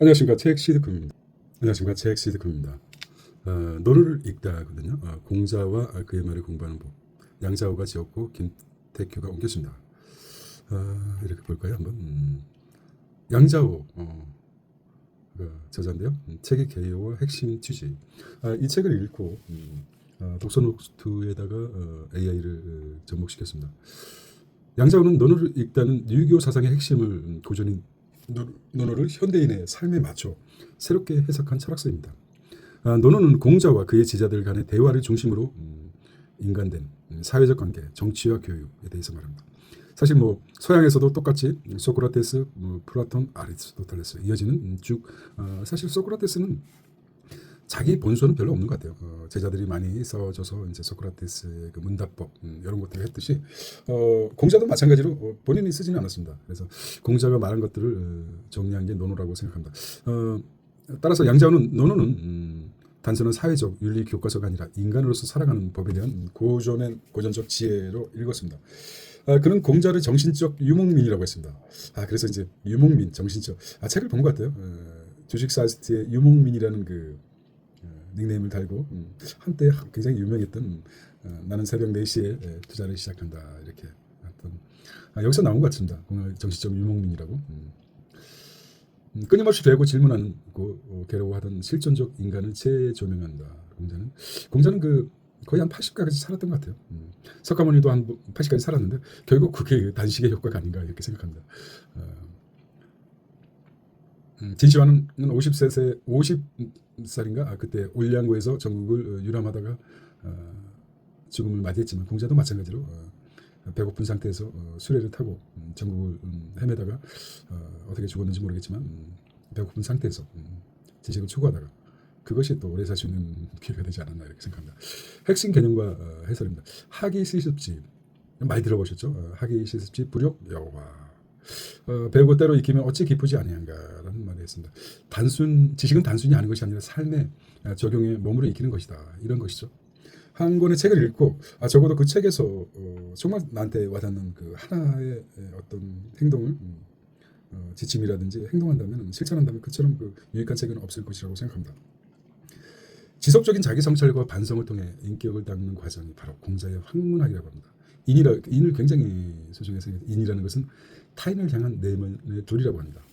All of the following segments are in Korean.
안녕하십니까, 책 시드컴입니다. 안녕하십니까, 책 시드컴입니다. 노를 읽다거든요. 공자와 그의 말을 공부하는 법. 양자호가 지었고 김태규가 옮겼습니다. 이렇게 볼까요, 한번. 양자호 저자인데요. 책의 개요와 핵심 취지. 이 책을 읽고 독서 노트에다가 AI를 접목시켰습니다. 양자호는 논어를 읽다는 유교 사상의 핵심을 고전인 논어를 현대인의 삶에 맞춰 새롭게 해석한 철학서입니다. 논어는 공자와 그의 제자들 간의 대화를 중심으로 인간된 사회적 관계, 정치와 교육에 대해서 말합니다. 사실 서양에서도 똑같이 소크라테스, 플라톤, 아리스토텔레스 이어지는 쭉 사실 소크라테스는 자기 본소는 별로 없는 것 같아요. 제자들이 많이 써줘서 이제 소크라테스의 그 문답법 이런 것들을 했듯이 공자도 마찬가지로 본인이 쓰지는 않았습니다. 그래서 공자가 말한 것들을 정리한 게 논어라고 생각합니다. 따라서 양자호는 논어는 단순한 사회적 윤리 교과서가 아니라 인간으로서 살아가는 법에 대한 고전적 지혜로 읽었습니다. 그는 공자를 정신적 유목민이라고 했습니다. 그래서 이제 유목민, 정신적 책을 본 것 같아요. 주식 사이트에 유목민이라는 그 닉네임을 달고 한때 굉장히 유명했던 나는 새벽 4시에 투자를 시작한다 이렇게 어떤 여기서 나온 것 같습니다. 정신적 유목민이라고. 끊임없이 배우고 질문하는 괴로워하던 실존적 인간을 재조명한다. 공자는 거의 한 80까지 살았던 것 같아요. 석가모니도 한 80까지 살았는데 결국 그게 단식의 효과가 아닌가 이렇게 생각합니다. 진시황은 50살인가 그때 올량고에서 전국을 유람하다가 죽음을 맞이했지만 공자도 마찬가지로 배고픈 상태에서 수레를 타고 전국을 헤매다가 어떻게 죽었는지 모르겠지만 배고픈 상태에서 지식을 추구하다가 그것이 또 오래 살 수 있는 기회가 되지 않았나 이렇게 생각합니다. 핵심 개념과 해설입니다. 하기 실습지 많이 들어보셨죠? 하기 실습지 불욕 여와 배우고 때로 익히면 어찌 기쁘지 아니한가라는 말이 있습니다. 지식은 단순히 아는 것이 아니라 삶에 적용해 몸으로 익히는 것이다. 이런 것이죠. 한 권의 책을 읽고 적어도 그 책에서 정말 나한테 와닿는 그 하나의 어떤 행동을 지침이라든지 행동한다면 실천한다면 그처럼 유익한 책은 없을 것이라고 생각합니다. 지속적인 자기 성찰과 반성을 통해 인격을 닦는 과정이 바로 공자의 학문학이라고 합니다. 인을 굉장히 소중해서 인이라는 것은 타인을 향한 내면의 둘이라고 합니다.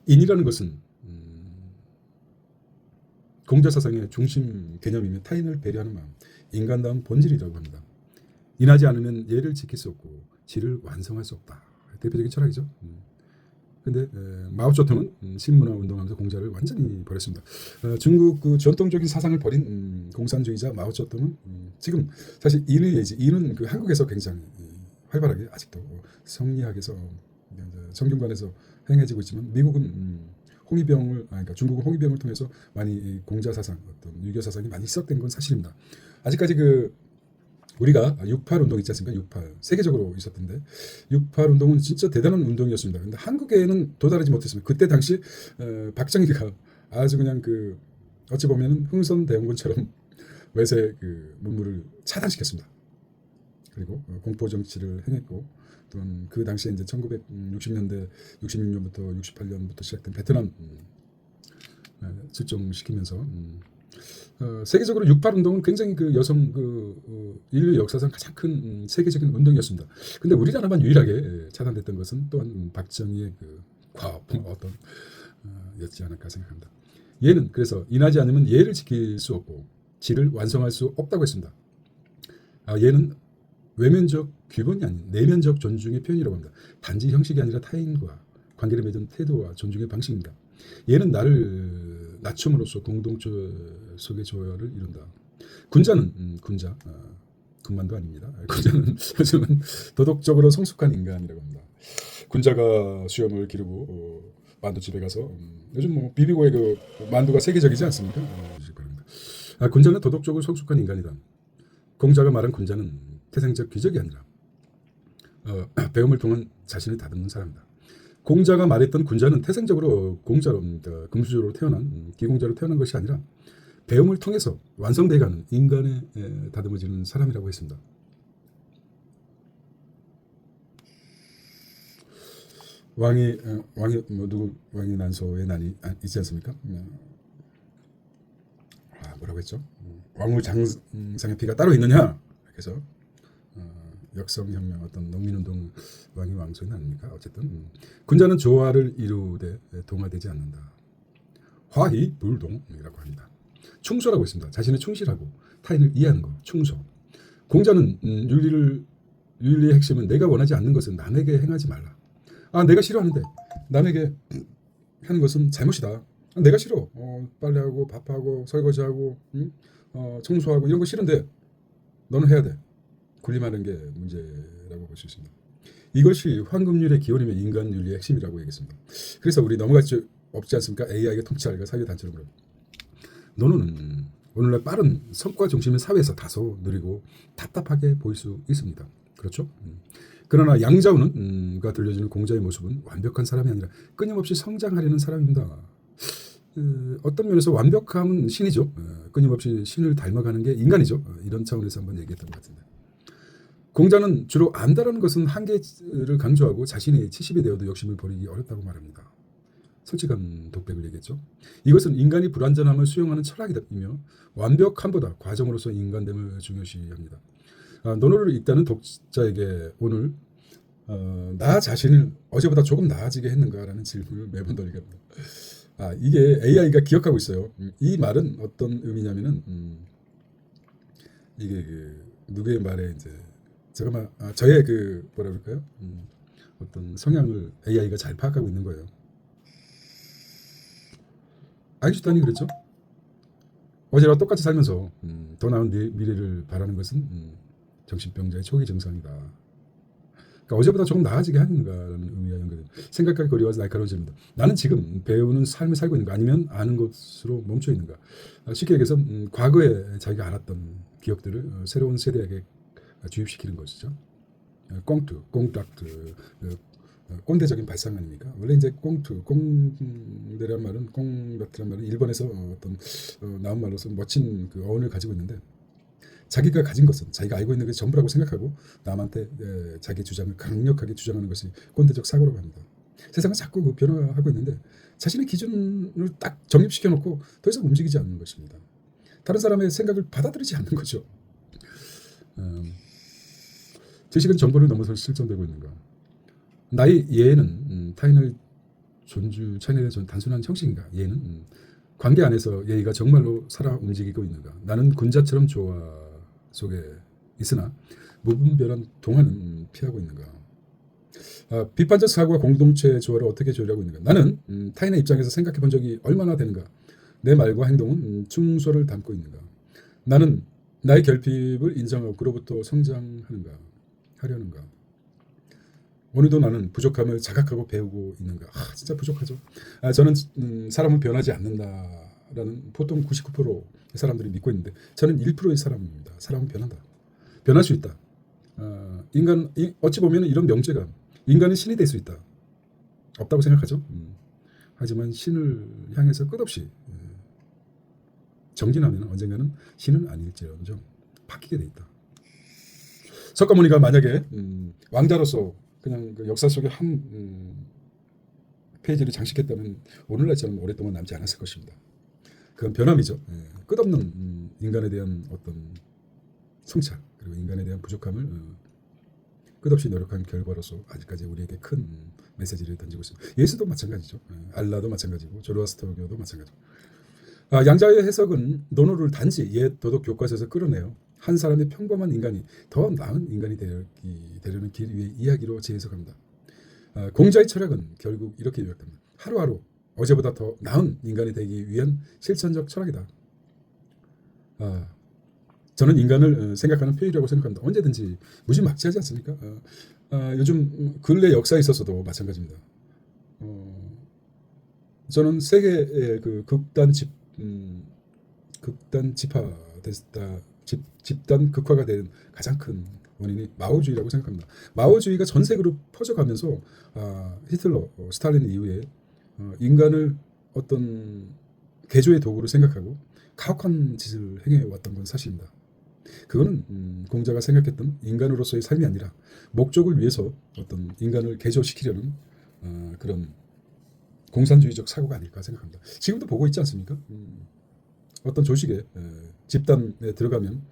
인이라는 것은 공자 사상의 중심 개념이며 타인을 배려하는 마음, 인간다운 본질이라고 합니다. 인하지 않으면 예를 지킬 수 없고 질을 완성할 수 없다. 대표적인 철학이죠. 근데 마오쩌둥은 신문화 운동하면서 공자를 완전히 버렸습니다. 중국 그 전통적인 사상을 버린 공산주의자 마오쩌둥은 지금 사실 인은 그 한국에서 굉장히 활발하게 아직도 성리학에서 성균관에서 행해지고 있지만 미국은 그러니까 중국은 홍위병을 통해서 많이 공자 사상, 어떤 유교 사상이 많이 시작된 건 사실입니다. 아직까지 우리가 6.8 운동 있지 않습니까? 6.8 세계적으로 있었던데 6.8 운동은 진짜 대단한 운동이었습니다. 근데 한국에는 도달하지 못했습니다. 그때 당시 박정희가 아주 그냥 어찌 보면 흥선대원군처럼 외세 문물을 차단시켰습니다. 그리고 공포 정치를 행했고 또는 그 당시에 이제 1960년대 66년부터 68년부터 시작된 베트남 실종시키면서 세계적으로 6.8 운동은 굉장히 여성 인류 역사상 가장 큰 세계적인 운동이었습니다. 근데 우리나라만 유일하게 차단됐던 것은 또한 박정희의 과업 어떤 였지 않을까 생각합니다. 예는 그래서 인하지 않으면 예를 지킬 수 없고 질을 완성할 수 없다고 했습니다. 예는 외면적 규범이 아닌 내면적 존중의 표현이라고 합니다. 단지 형식이 아니라 타인과 관계를 맺은 태도와 존중의 방식입니다. 얘는 나를 낮춤으로써 공동체 속의 조화를 이룬다. 군만도 아닙니다. 군자는 요즘은 도덕적으로 성숙한 인간이라고 합니다. 군자가 수염을 기르고 만두집에 가서 요즘 비비고의 만두가 세계적이지 않습니까? 군자는 도덕적으로 성숙한 인간이다. 공자가 말한 군자는 태생적 기적이 아니라 배움을 통한 자신을 다듬는 사람이다. 공자가 말했던 군자는 태생적으로 금수저로 태어난 기공자로 태어난 것이 아니라 배움을 통해서 완성돼가는 인간에 다듬어지는 사람이라고 했습니다. 왕이 뭐 누구 왕이 난소에 난이 있지 않습니까? 뭐라고 했죠? 왕후 장상의 피가 따로 있느냐? 그래서 역성혁명 어떤 농민운동 왕이 왕소는 아닙니까? 어쨌든 군자는 조화를 이루되 동화되지 않는다. 화희 불동이라고 합니다. 충소라고 있습니다. 자신의 충실하고 타인을 이해하는 거 충소. 공자는 윤리의 핵심은 내가 원하지 않는 것은 남에게 행하지 말라. 내가 싫어하는데 남에게 하는 것은 잘못이다. 내가 싫어. 빨래하고 밥하고 설거지하고 청소하고 이런 거 싫은데 너는 해야 돼. 군림하는 게 문제라고 볼 수 있습니다. 이것이 황금률의 기원이며 인간 윤리의 핵심이라고 얘기했습니다. 그래서 우리 넘어갈 수 없지 않습니까? AI가 통치할까 사회 단체로 물어. 너는 오늘날 빠른 성과 중심의 사회에서 다소 느리고 답답하게 보일 수 있습니다. 그렇죠? 그러나 양자우가 들려주는 공자의 모습은 완벽한 사람이 아니라 끊임없이 성장하려는 사람입니다. 어떤 면에서 완벽함은 신이죠. 끊임없이 신을 닮아가는 게 인간이죠. 이런 차원에서 한번 얘기했던 것 같은데. 공자는 주로 안다라는 것은 한계를 강조하고 자신이 70이 되어도 욕심을 버리기 어렵다고 말합니다. 솔직한 독백을 얘기했죠. 이것은 인간이 불완전함을 수용하는 철학이며 완벽함보다 과정으로서 인간됨을 중요시합니다. 논어를 읽다는 독자에게 오늘 나 자신을 어제보다 조금 나아지게 했는가라는 질문을 매번 돌리게 합니다. 이게 AI가 기억하고 있어요. 이 말은 어떤 의미냐면은 이게 누구의 말에 이제 저의 뭐라 그럴까요? 어떤 성향을 AI가 잘 파악하고 있는 거예요. 아인슈타인이 그랬죠. 어제와 똑같이 살면서 더 나은 미래를 바라는 것은 정신병자의 초기 증상이다. 그러니까 어제보다 조금 나아지게 하는가라는 의미와 연결된 생각하기 거리와서 날카로운 질문입니다. 나는 지금 배우는 삶을 살고 있는가 아니면 아는 것으로 멈춰 있는가. 쉽게 얘기해서 과거에 자기가 알았던 기억들을 새로운 세대에게 주입시키는 것이죠. 꽁닥트 꼰대적인 발상 아닙니까? 원래 이제 꽁대란 말은 꽁닥트란 말은 일본에서 어떤 나온 말로서 멋진 그 어원을 가지고 있는데 자기가 가진 것은 자기가 알고 있는 것이 전부라고 생각하고 남한테 자기 주장을 강력하게 주장하는 것이 꼰대적 사고라고 합니다. 세상은 자꾸 변화하고 있는데 자신의 기준을 딱 정립시켜 놓고 더 이상 움직이지 않는 것입니다. 다른 사람의 생각을 받아들이지 않는 거죠. 지식은 정보를 넘어서 실존되고 있는가? 나의 예는 타인을 타인에 대한 단순한 형식인가? 예는 관계 안에서 예의가 정말로 살아 움직이고 있는가? 나는 군자처럼 조화 속에 있으나 무분별한 동화는 피하고 있는가? 비판적 사고와 공동체의 조화를 어떻게 조율하고 있는가? 나는 타인의 입장에서 생각해 본 적이 얼마나 되는가? 내 말과 행동은 충소를 담고 있는가? 나는 나의 결핍을 인정하고 그로부터 성장하려는가? 오늘도 나는 부족함을 자각하고 배우고 있는가? 진짜 부족하죠. 저는 사람은 변하지 않는다라는 보통 99%의 사람들이 믿고 있는데 저는 1%의 사람입니다. 사람은 변한다. 변할 수 있다. 어찌 보면 이런 명제가 인간은 신이 될 수 있다. 없다고 생각하죠. 하지만 신을 향해서 끝없이 정진하면 언젠가는 신은 아닐지언정 바뀌게 돼 있다. 석가모니가 만약에 왕자로서 그냥 그 역사 속에 한 페이지를 장식했다면 오늘날처럼 오랫동안 남지 않았을 것입니다. 그건 변함이죠. 끝없는 인간에 대한 어떤 성찰 그리고 인간에 대한 부족함을 끝없이 노력한 결과로서 아직까지 우리에게 큰 메시지를 던지고 있습니다. 예수도 마찬가지죠. 알라도 마찬가지고 조로아스터교도 마찬가지고. 양자의 해석은 논어를 단지 옛 도덕 교과서에서 끌어내요. 한 사람의 평범한 인간이 더 나은 인간이 되려는 길 위의 이야기로 재해석합니다. 공자의 철학은 결국 이렇게 요약합니다. 하루하루 어제보다 더 나은 인간이 되기 위한 실천적 철학이다. 저는 인간을 생각하는 표현이라고 생각합니다. 언제든지 무지막지하지 않습니까? 요즘 근래 역사에 있어서도 마찬가지입니다. 저는 세계의 그 집단 극화가 된 가장 큰 원인이 마오주의라고 생각합니다. 마오주의가 전 세계로 퍼져가면서 히틀러, 스탈린 이후에 인간을 어떤 개조의 도구로 생각하고 가혹한 짓을 행해왔던 건 사실입니다. 그거는 공자가 생각했던 인간으로서의 삶이 아니라 목적을 위해서 어떤 인간을 개조시키려는 그런 공산주의적 사고가 아닐까 생각합니다. 지금도 보고 있지 않습니까? 어떤 조직에 집단에 들어가면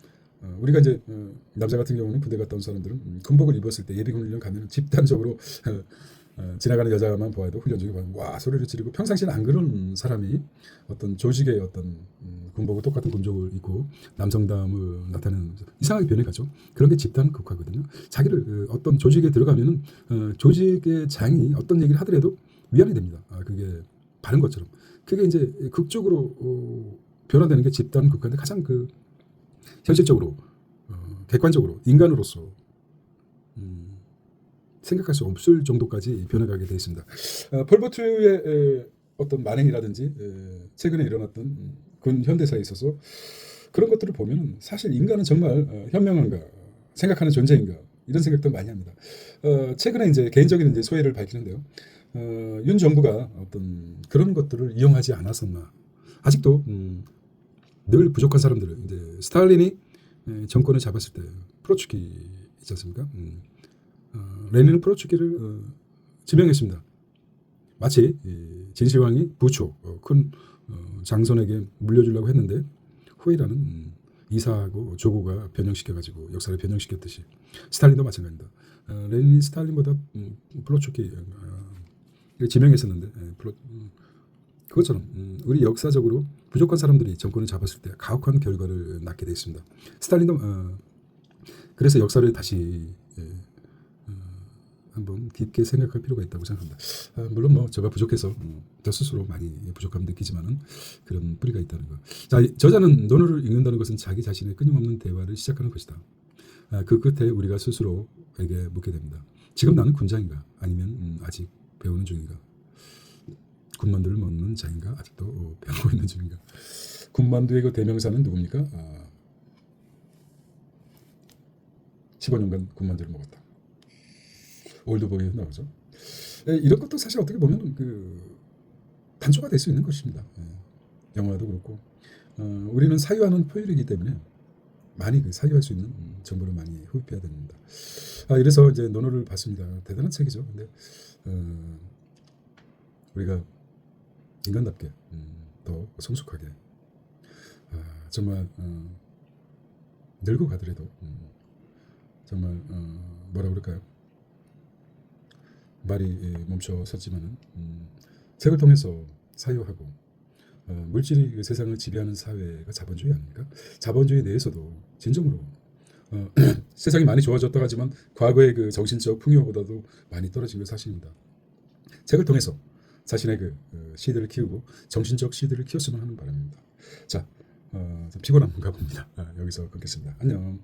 우리가 이제 남자 같은 경우는 군대 갔다 온 사람들은 군복을 입었을 때 예비군 훈련 가면 집단적으로 지나가는 여자만 보아도 훈련 중에 보면 와 소리를 지르고 평상시에는 안 그런 사람이 어떤 조직의 어떤 군복을 똑같은 군복을 입고 남성다움을 나타내는 이상하게 변해가죠. 그런 게 집단 극화거든요. 자기를 어떤 조직에 들어가면은 조직의 장이 어떤 얘기를 하더라도 위안이 됩니다. 그게 바른 것처럼. 그게 이제 극적으로 변화되는 게 집단 극화인데 가장 그 현실적으로 객관적으로 인간으로서 생각할 수 없을 정도까지 변해가게 되어 있습니다. 폴포트의 어떤 만행이라든지 최근에 일어났던 군 현대사에 있어서 그런 것들을 보면 사실 인간은 정말 현명한가 생각하는 존재인가 이런 생각도 많이 합니다. 최근에 이제 개인적인 이제 소회를 밝히는데요. 윤 정부가 어떤 그런 것들을 이용하지 않았었나 아직도 늘 부족한 사람들은 이제 스탈린이 정권을 잡았을 때 프로츠키 있지 않습니까? 레닌은 프로츠키를 지명했습니다. 마치 진시황이 부초 큰 장손에게 물려주려고 했는데 후이라는 이사하고 조고가 변형시켜가지고 역사를 변형시켰듯이 스탈린도 마찬가지입니다. 레닌이 스탈린보다 프로츠키 지명했었는데 그것처럼 우리 역사적으로 부족한 사람들이 정권을 잡았을 때 가혹한 결과를 낳게 되어 있습니다. 스탈린도 그래서 역사를 다시 한번 깊게 생각할 필요가 있다고 생각합니다. 물론 뭐 제가 부족해서 저 스스로 많이 부족함을 느끼지만은 그런 뿌리가 있다는 거. 자, 저자는 논어를 읽는다는 것은 자기 자신의 끊임없는 대화를 시작하는 것이다. 그 끝에 우리가 스스로에게 묻게 됩니다. 지금 나는 군장인가? 아니면 아직 배우는 중인가? 군만두를 먹는 자인가? 아직도 배우고 있는 중인가? 군만두의 그 대명사는 누굽니까? 15년간 군만두를 먹었다. 올드보이에 나오죠. 이런 것도 사실 어떻게 보면 그 단초가 될 수 있는 것입니다. 영화도 그렇고 우리는 사유하는 포유이기 때문에 많이 그 사유할 수 있는 정보를 많이 흡입해야 됩니다. 이래서 이제 논어를 봤습니다. 대단한 책이죠. 근데 우리가 인간답게 더 성숙하게 정말 늙어 가더라도 정말 뭐라 그럴까요? 말이 멈춰 섰지만은 책을 통해서 사유하고 물질이 그 세상을 지배하는 사회가 자본주의 아닙니까? 자본주의 내에서도 진정으로 세상이 많이 좋아졌다 하지만 과거의 그 정신적 풍요보다도 많이 떨어진 게 사실입니다. 책을 통해서 자신의 그 시들을 키우고 정신적 시들을 키웠으면 하는 바람입니다. 자, 좀 피곤한가 봅니다. 여기서 끊겠습니다. 안녕.